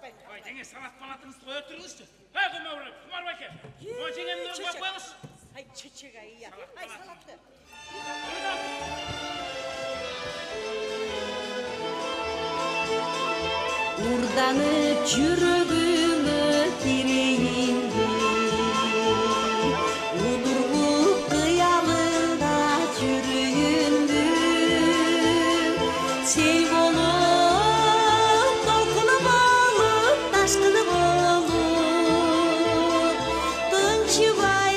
Ay denge salat palatınızı koya oturunuzdu. Hay kuma uğrayıp, kumar bakayım. O cengemden bak koyunuz. Ay çiçek ayı ya. Ay salattı. Urdanıp çürüdüğümü direğimde Udurlup kıyalıda çürüyündü Sel olup, dolkunum olup, taşkınım olup Tınçıvay,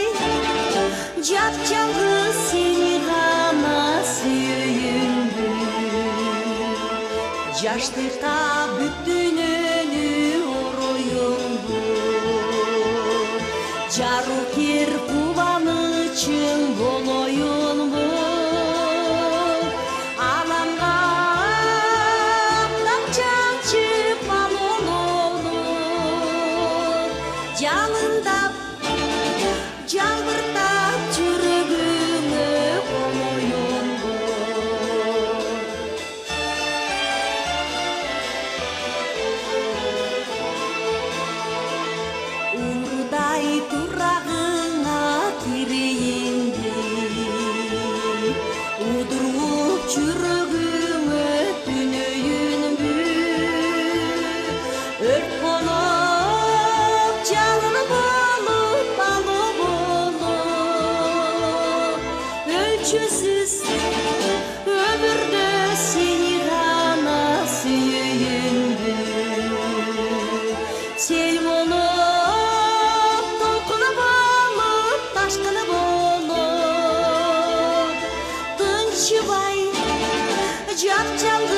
cap-cangız seni gana süyündü Yaşlıkta bütün önü oruyundu Jarukir kullanıçın boloyun bu Alanға tapçançı balon olur Жалындап, жалбыртап жүрегіңе қоюн бұл Urday turağına kireyindi Udurlup çürüğüme tünöyün Ört bolup, canını bolup, balı bolup Ölçüsüz ömürde seni gana süyündü Sel olup, dolkunum olup, taşkınım olup Tınçıvay, cap-cangız